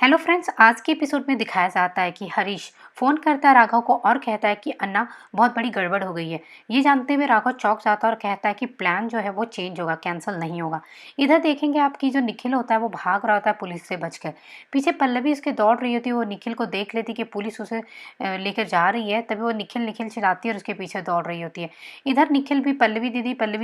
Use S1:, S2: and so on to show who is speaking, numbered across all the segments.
S1: Hello friends, आज के episode में दिखाया जाता है कि हरीश फोन करता है राघव को और कहता है कि अन्ना बहुत बड़ी गड़बड़ हो गई है। ये जानते हुए राघव चौंक जाता है और कहता है कि प्लान जो है वो चेंज होगा, कैंसिल नहीं होगा। इधर देखेंगे आपकी जो निखिल होता है वो भाग रहा होता है पुलिस से बचकर। पीछे पल्लवी उसके दौड़ रही होती है, वो निखिल को देख लेती कि पुलिस उसे लेकर जा रही है, तभी वो निखिल निखिल चिल्लाती है और उसके पीछे दौड़ रही होती है। इधर निखिल भी पल्लवी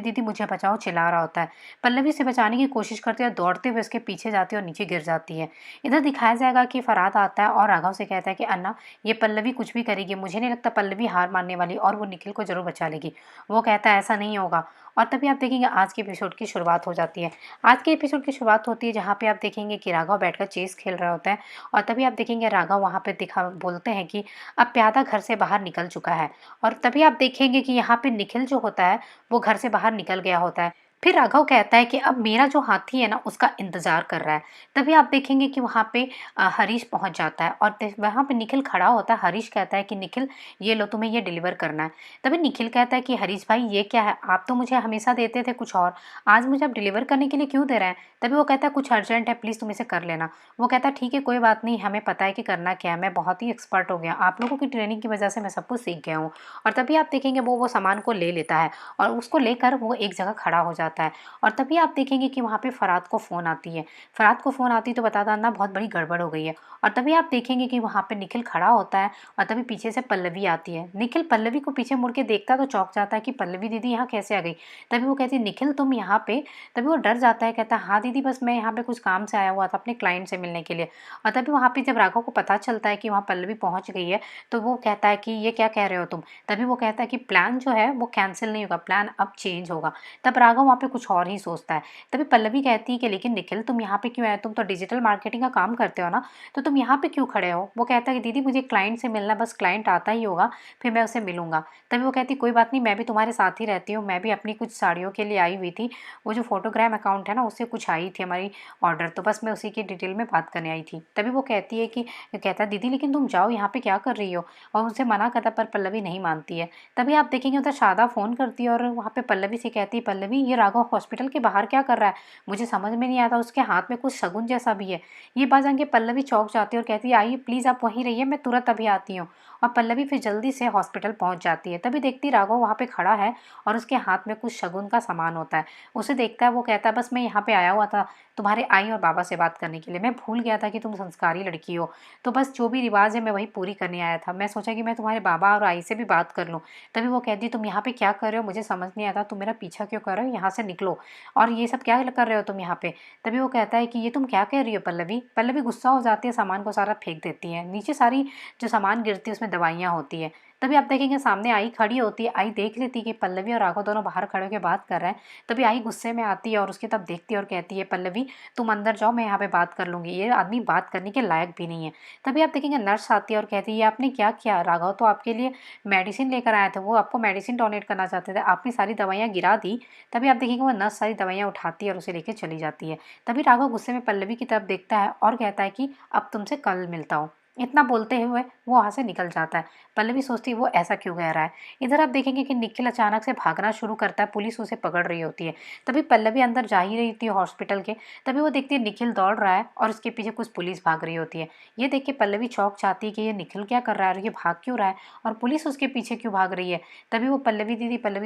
S1: दीदी मुझे बचाओ चिल्ला रहा होता है। पल्लवी से बचाने की कोशिश करती है और दौड़ते हुए उसके पीछे जाती है और नीचे गिर जाती है। इधर दिखाया जाएगा कि फरहाद आता है और राघव से कहता है कि अन्ना ये पल्लवी कुछ भी करेगी, मुझे नहीं लगता पल्लवी हार मानने वाली और वो निखिल को जरूर बचा लेगी। वो कहता है ऐसा नहीं होगा। और तभी आप देखेंगे आज के एपिसोड की शुरुआत हो जाती है। आज के एपिसोड की शुरुआत होती है जहाँ पे आप देखेंगे कि राघव बैठकर चेस खेल रहा होता है। और तभी आप देखेंगे राघव वहाँ पे दिखा बोलते हैं कि अब प्यादा घर से बाहर निकल चुका है। और तभी आप देखेंगे कि यहाँ पे निखिल जो होता है वो घर से बाहर निकल गया होता है। फिर राघव कहता है कि अब मेरा जो हाथी है ना उसका इंतजार कर रहा है। तभी आप देखेंगे कि वहाँ पे हरीश पहुंच जाता है और वहाँ पे निखिल खड़ा होता है। हरीश कहता है कि निखिल ये लो, तुम्हें ये डिलीवर करना है। तभी निखिल कहता है कि हरीश भाई ये क्या है, आप तो मुझे हमेशा देते थे कुछ और, आज मुझे आप डिलीवर करने के लिए क्यों दे रहे हैं। तभी वो कहता है कुछ अर्जेंट है, प्लीज़ तुम इसे कर लेना। वो कहता है ठीक है कोई बात नहीं, हमें पता है कि करना क्या है, मैं बहुत ही एक्सपर्ट हो गया, आप लोगों की ट्रेनिंग की वजह से मैं सब कुछ सीख गया हूँ। और तभी आप देखेंगे वो सामान को ले लेता है और उसको लेकर वो एक जगह खड़ा हो जाता है। और तभी आप देखेंगे कि वहाँ पे फरहाद को फ़ोन आती है। फरहाद को फ़ोन आती तो बताता अन्ना बहुत बड़ी गड़बड़ हो गई है। और तभी आप देखेंगे कि वहाँ पे निखिल खड़ा होता है और तभी पीछे से पल्लवी आती है। निखिल पल्लवी को पीछे मुड़ के देखता तो चौंक जाता है कि पल्लवी दीदी यहाँ कैसे आ गई। तभी वो कहती है निखिल तुम यहाँ पे। तभी वो डर जाता है, कहता है हाँ दीदी बस मैं यहाँ पे कुछ काम से आया हुआ था अपने क्लाइंट से मिलने के लिए। और तभी वहाँ पे जब राघव को पता चलता है कि वहाँ पल्लवी पहुँच गई है तो वो कहता है कि ये क्या कह रहे हो तुम। तभी वो कहता है कि प्लान जो है वो कैंसिल नहीं होगा, प्लान अब चेंज होगा। तब राघव वहाँ पे कुछ और ही सोचता है। तभी पल्लवी कहती है कि लेकिन निखिल तुम यहाँ पे क्यों आए, तुम तो डिजिटल मार्केटिंग का काम करते हो ना, तो तुम यहाँ पे क्यों खड़े हो। वो कहता है कि दीदी मुझे क्लाइंट से मिलना, बस क्लाइंट आता ही होगा फिर मैं उसे मिलूंगा। तभी वो कहती कोई बात नहीं, मैं भी तुम्हारे साथ ही रहती हूँ, मैं भी अपनी कुछ साड़ियों के लिए आई हुई थी, वो जो फोटोग्राम अकाउंट है ना उससे कुछ आई थी हमारी ऑर्डर, तो बस मैं उसी की डिटेल में बात करने आई थी। तभी वो कहती है कि कहता है दीदी लेकिन तुम जाओ, यहाँ पे क्या कर रही हो। और उनसे मना करता पर पल्लवी नहीं मानती है। तभी आप देखेंगे उधर शादा फ़ोन करती है और वहाँ पे पल्लवी से कहती है पल्लवी ये राघव हॉस्पिटल के बाहर क्या कर रहा है, मुझे समझ में नहीं आता, उसके हाथ में कुछ शगुन जैसा भी है। ये बात जान के पल्लवी चौंक जाती है और कहती है आइए प्लीज़ आप वहीं रहिए, मैं तुरंत अभी आती हूँ। और पल्लवी फिर जल्दी से हॉस्पिटल पहुंच जाती है। तभी देखती राघव वहाँ पे खड़ा है और उसके हाथ में कुछ शगुन का सामान होता है। उसे देखता है, वो कहता है बस मैं यहाँ पे आया हुआ था तुम्हारे आई और बाबा से बात करने के लिए, मैं भूल गया था कि तुम संस्कारी लड़की हो, तो बस जो भी रिवाज है मैं वही पूरी करने आया था, मैं सोचा कि मैं तुम्हारे बाबा और आई से भी बात कर लूँ। तभी वो कहती तुम यहाँ पे क्या कर रहे हो, मुझे समझ नहीं आता, तुम मेरा पीछा क्यों कर रहे हो, यहाँ से निकलो और ये सब क्या कर रहे हो तुम यहाँ पे। तभी वो कहता है कि ये तुम क्या कह रही हो पल्लवी। पल्लवी गुस्सा हो जाती है, सामान को सारा फेंक देती है नीचे, सारी जो सामान गिरती है उसमें दवाइयाँ होती है। तभी आप देखेंगे सामने आई खड़ी होती है। आई देख लेती है कि पल्लवी और राघव दोनों बाहर खड़े होकर बात कर रहे हैं। तभी आई गुस्से में आती है और उसकी तब देखती है और कहती है पल्लवी तुम अंदर जाओ, मैं यहाँ पे बात कर लूंगी, ये आदमी बात करने के लायक भी नहीं है। तभी आप देखेंगे नर्स आती है और कहती है आपने क्या किया, राघव तो आपके लिए मेडिसिन लेकर आया था, वो आपको मेडिसिन डोनेट करना चाहते थे, आपने सारी दवाइयाँ गिरा दी। तभी आप देखेंगे वो नर्स सारी दवाइयाँ उठाती है और उसे लेकर चली जाती है। तभी राघव गुस्से में पल्लवी की तरफ देखता है और कहता है कि अब तुमसे कल मिलता हूँ। इतना बोलते हुए वो वहाँ से निकल जाता है। पल्लवी सोचती है वो ऐसा क्यों कह रहा है। इधर आप देखेंगे कि निखिल अचानक से भागना शुरू करता है, पुलिस उसे पकड़ रही होती है। तभी पल्लवी अंदर जा ही रही थी हॉस्पिटल के। तभी वो देखती है निखिल दौड़ रहा है और उसके पीछे कुछ पुलिस भाग रही होती है। ये देख के पल्लवी चौंक जाती है कि ये निखिल क्या कर रहा है और ये भाग क्यों रहा है और पुलिस उसके पीछे क्यों भाग रही है। तभी वो पल्लवी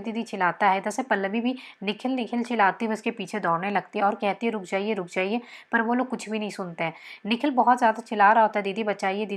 S1: दीदी चिल्लाता है। इधर से पल्लवी भी निखिल निखिल चिल्लाती हुई उसके पीछे दौड़ने लगती है और कहती है रुक जाइए, पर वो लोग कुछ भी नहीं सुनते हैं। निखिल बहुत ज़्यादा चिल्ला रहा होता है दीदी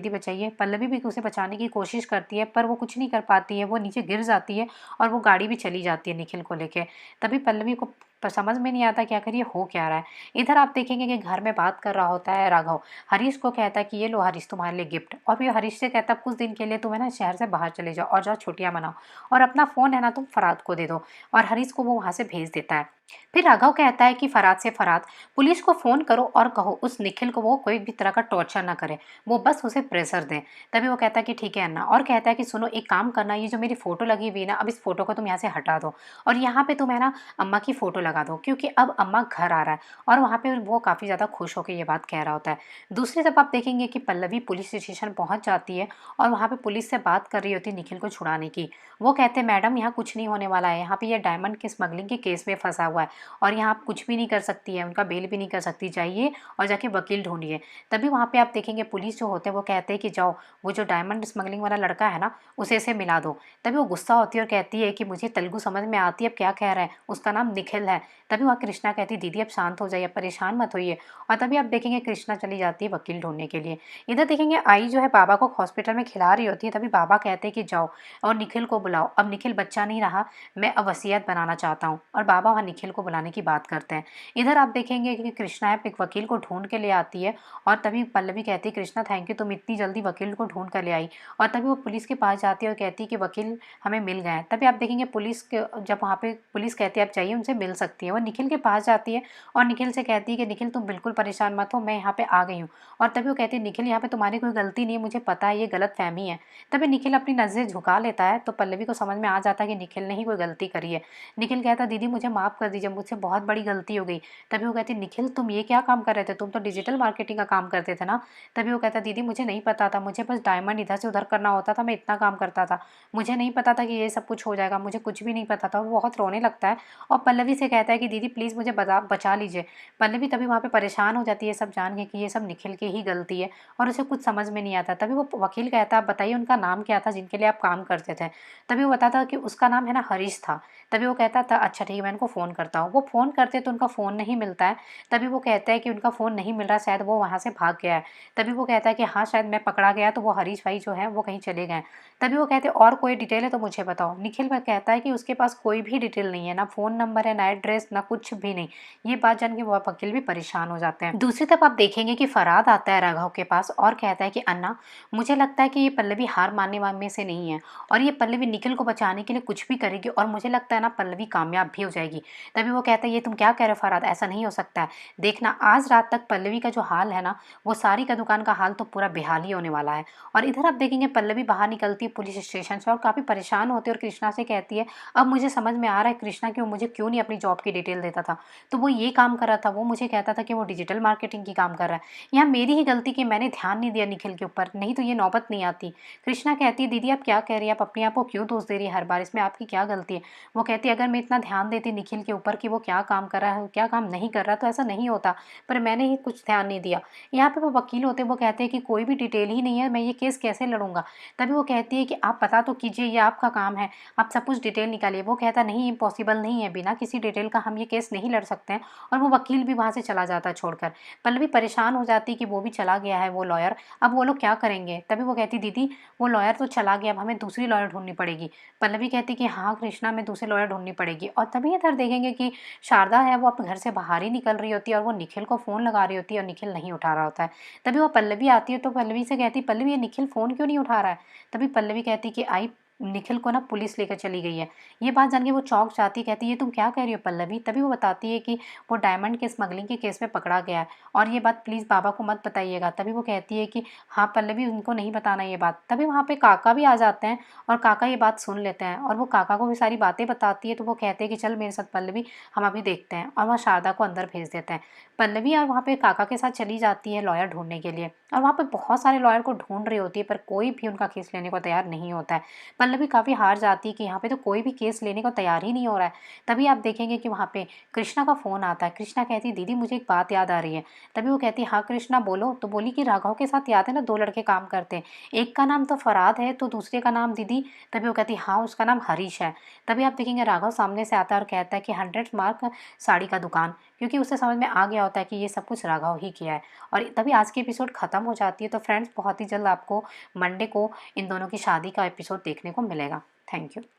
S1: बचाइए। पल्लवी भी उसे बचाने की कोशिश करती है पर वो कुछ नहीं कर पाती है, वो नीचे गिर जाती है और वो गाड़ी भी चली जाती है निखिल को लेके। तभी पल्लवी को समझ में नहीं आता क्या करिए, हो क्या रहा है। इधर आप देखेंगे कि घर में बात कर रहा होता है राघव। हरीश को कहता है कि ये लो हरीश तुम्हारे लिए गिफ्ट, और फिर हरीश से कहता है कुछ दिन के लिए तुम है ना शहर से बाहर चले जाओ और जाओ छुट्टियां मनाओ, और अपना फ़ोन है ना तुम फरहाद को दे दो। और हरीश को वो वहाँ से भेज देता है। फिर राघव कहता है कि फरहाद पुलिस को फ़ोन करो और कहो उस निखिल को वो कोई भी तरह का टॉर्चर ना करे, वो बस उसे प्रेशर दें। तभी वो कहता है कि ठीक है अन्ना, और कहता है कि सुनो एक काम करना, ये जो मेरी फ़ोटो लगी हुई है ना, अब इस फ़ोटो को तुम यहाँ से हटा दो और यहाँ पे तुम है ना अम्मा की फ़ोटो लगा दो, क्योंकि अब अम्मा घर आ रहा है। और वहाँ पे वो काफ़ी ज़्यादा खुश होकर ये बात कह रहा होता है। दूसरी तरफ आप देखेंगे कि पल्लवी पुलिस स्टेशन पहुँच जाती है और वहाँ पे पुलिस से बात कर रही होती है निखिल को छुड़ाने की। वो कहते हैं मैडम यहाँ कुछ नहीं होने वाला है, यहाँ पे ये डायमंड के स्मगलिंग के केस में फंसा हुआ हुआ है और यहाँ आप कुछ भी नहीं कर सकती है, उनका बेल भी नहीं कर सकती, जाइए और जाके वकील ढूंढिए। तभी वहाँ पे आप देखेंगे पुलिस जो होते हैं वो कहते हैं कि जाओ वो जो डायमंड स्मगलिंग वाला लड़का है ना उसे से मिला दो। तभी वो गुस्सा होती है और कहती है कि मुझे तेलुगु समझ में आती है, अब क्या कह रहा है, उसका नाम निखिल है। तभी वहाँ कृष्णा कहती है दीदी अब शांत हो जाइए, परेशान मत होइए। और तभी आप देखेंगे कृष्णा चली जाती है वकील ढूंढने के लिए। इधर देखेंगे आई जो है बाबा को हॉस्पिटल में खिला रही होती है। तभी बाबा कहते हैं कि जाओ और निखिल को बुलाओ, अब निखिल बच्चा नहीं रहा, मैं अब वसीयत बनाना चाहता हूँ। और बाबा वहाँ निखिल को बुलाने की बात करते हैं। इधर आप देखेंगे कि कृष्णा एक वकील को ढूंढ के ले आती है और तभी पल्लवी कहती है कृष्णा थैंक यू, तुम इतनी जल्दी वकील को ढूंढ कर ले आई। और तभी वो पुलिस के पास जाती है और कहती है कि वकील हमें मिल गए हैं। तभी आप देखेंगे पुलिस के जब वहाँ पे पुलिस कहती है आप चाहिए उनसे मिल सकती है, वो निखिल के पास जाती है और निखिल से कहती है कि निखिल तुम बिल्कुल परेशान मत हो, मैं यहाँ पे आ गई हूँ। और तभी वो कहती है निखिल यहाँ पे तुम्हारी कोई गलती नहीं है, मुझे पता है ये गलत फहमी है। तभी निखिल अपनी नज़रें झुका लेता है तो पल्लवी को समझ में आ जाता है कि निखिल ने ही कोई गलती करी है। निखिल कहता है दीदी मुझे माफ़ कर दीजिए, मुझसे बहुत बड़ी गलती हो गई। तभी वो कहती है निखिल तुम ये क्या काम कर रहे थे, तुम तो डिजिटल मार्केटिंग का काम करते थे ना। तभी वो कहता है दीदी मुझे नहीं पता था, मुझे बस डायमंड इधर से उधर करना होता था, मैं इतना काम करता था, मुझे नहीं पता था कि ये सब कुछ हो जाएगा, मुझे कुछ भी नहीं पता था। वो बहुत रोने लगता है और पल्लवी से कहता है कि दीदी प्लीज़ मुझे बचा लीजिए। पल्लवी तभी वहाँ पे परेशान हो जाती है सब जान के कि ये सब निखिल की ही गलती है और उसे कुछ समझ में नहीं आता। तभी वो वकील कहता है आप बताइए उनका नाम क्या था जिनके लिए आप काम करते थे। तभी वो बताता कि उसका नाम है ना हरीश था। तभी वो कहता था अच्छा ठीक है मैं उनको फ़ोन करता हूँ। वो फ़ोन करते तो उनका फ़ोन नहीं मिलता है। तभी वो कहता है कि उनका फ़ोन नहीं मिल रहा, शायद वो वहाँ से भाग गया है। तभी वो कहता है कि हाँ शायद मैं पकड़ा गया तो वो हरीश भाई जो है वो कहीं चले गए। तभी वो कहते हैं और कोई डिटेल है तो मुझे बताओ। निखिल वह कहता है कि उसके पास कोई भी डिटेल नहीं है, ना फ़ोन नंबर है, ना एड्रेस, ना कुछ भी नहीं। ये बात जान के वो वकील भी परेशान हो जाते हैं। दूसरी तरफ आप देखेंगे कि फराद आता है राघव के पास और कहता है कि अन्ना मुझे लगता है कि ये पल्लवी हार मानने में से नहीं है और ये पल्लवी निखिल को बचाने के लिए कुछ भी करेगी और मुझे लगता है ना पल्लवी कामयाब भी हो जाएगी। तभी वो कहता है ये तुम क्या कह रहे हो फराद, ऐसा नहीं हो सकता है। देखना आज रात तक पल्लवी का जो हाल है ना वो सारी का दुकान का हाल तो पूरा बेहाल ही होने वाला है। और इधर आप देखेंगे पल्लवी बाहर निकलती है पुलिस स्टेशन से और काफ़ी परेशान होती है और कृष्णा से कहती है अब मुझे समझ में आ रहा है कृष्णा कि वो मुझे क्यों नहीं अपनी जॉब की डिटेल देता था। तो वो ये काम कर रहा था, वो मुझे कहता था कि वो डिजिटल मार्केटिंग की काम कर रहा है। यहाँ मेरी ही गलती कि मैंने ध्यान नहीं दिया निखिल के ऊपर, नहीं तो ये नौबत नहीं आती। कृष्णा कहती है दीदी आप क्या कह रही है, आप अपने आप को क्यों दोष दे रही है हर बार, इसमें आपकी क्या गलती है। वो कहती है अगर मैं इतना ध्यान देती निखिल के ऊपर कि वो क्या काम कर रहा है क्या काम नहीं कर रहा तो ऐसा नहीं होता, पर मैंने ही कुछ ध्यान नहीं दिया। यहाँ पे वो वकील होते हैं वो कहते हैं कि कोई भी डिटेल ही नहीं है, मैं ये केस कैसे लड़ूंगा। तभी वो कहती है कि आप पता तो कीजिए, ये आपका काम है, आप सब कुछ डिटेल निकालिए। वो कहता नहीं इम्पॉसिबल नहीं है, बिना किसी डिटेल का हम ये केस नहीं लड़ सकते हैं। और वो वकील भी वहाँ से चला जाता है छोड़कर। पल्लवी परेशान हो जाती है कि वो भी चला गया है वो लॉयर, अब वो लोग क्या करेंगे। तभी वो कहती दीदी वो लॉयर तो चला गया, अब हमें दूसरी लॉयर ढूंढनी पड़ेगी। पल्लवी कहती कि हाँ कृष्णा में दूसरी लॉयर ढूंढनी पड़ेगी। और तभी इधर देखेंगे कि शारदा है वो अपने घर से बाहर ही निकल रही होती है और वो निखिल को फ़ोन लगा रही होती है और निखिल नहीं उठा रहा होता है। तभी वो पल्लवी आती है तो पल्लवी से कहती पल्लवी ये निखिल फ़ोन क्यों नहीं उठा रहा है। तभी पल्लवी कहती कि आई निखिल को ना पुलिस लेकर चली गई है। ये बात जान के वो चौंक जाती, कहती है ये तुम क्या कह रही हो पल्लवी। तभी वो बताती है कि वो डायमंड के स्मगलिंग के केस में पकड़ा गया है और ये बात प्लीज़ बाबा को मत बताइएगा। तभी वो कहती है कि हाँ पल्लवी उनको नहीं बताना ये बात। तभी वहाँ पे काका भी आ जाते हैं और काका ये बात सुन लेते हैं और वो काका को भी सारी बातें बताती है। तो वो कहते हैं कि चल मेरे साथ पल्लवी हम अभी देखते हैं और वहाँ शारदा को अंदर भेज देते हैं। पल्लवी और वहाँ पे काका के साथ चली जाती है लॉयर ढूंढने के लिए और वहाँ पे बहुत सारे लॉयर को ढूंढ रही होती है पर कोई भी उनका केस लेने को तैयार नहीं होता है। पल्लवी काफ़ी हार जाती है कि यहाँ पे तो कोई भी केस लेने को तैयार ही नहीं हो रहा है। तभी आप देखेंगे कि वहाँ पे कृष्णा का फ़ोन आता है। कृष्णा कहती है दीदी मुझे एक बात याद आ रही है। तभी वो कहती है हाँ कृष्णा बोलो। तो बोली कि राघव के साथ याद है ना दो लड़के काम करते हैं, एक का नाम तो फराद है तो दूसरे का नाम दीदी। तभी वो कहती है हाँ उसका नाम हरीश है। तभी आप देखेंगे राघव सामने से आता है और कहता है कि 100 मार्क साड़ी का दुकान, क्योंकि उसे समझ में आ गया होता है कि ये सब कुछ राघव ही किया है। और तभी आज की एपिसोड खत्म हो जाती है। तो फ्रेंड्स बहुत ही जल्द आपको मंडे को इन दोनों की शादी का एपिसोड देखने को मिलेगा। Thank you.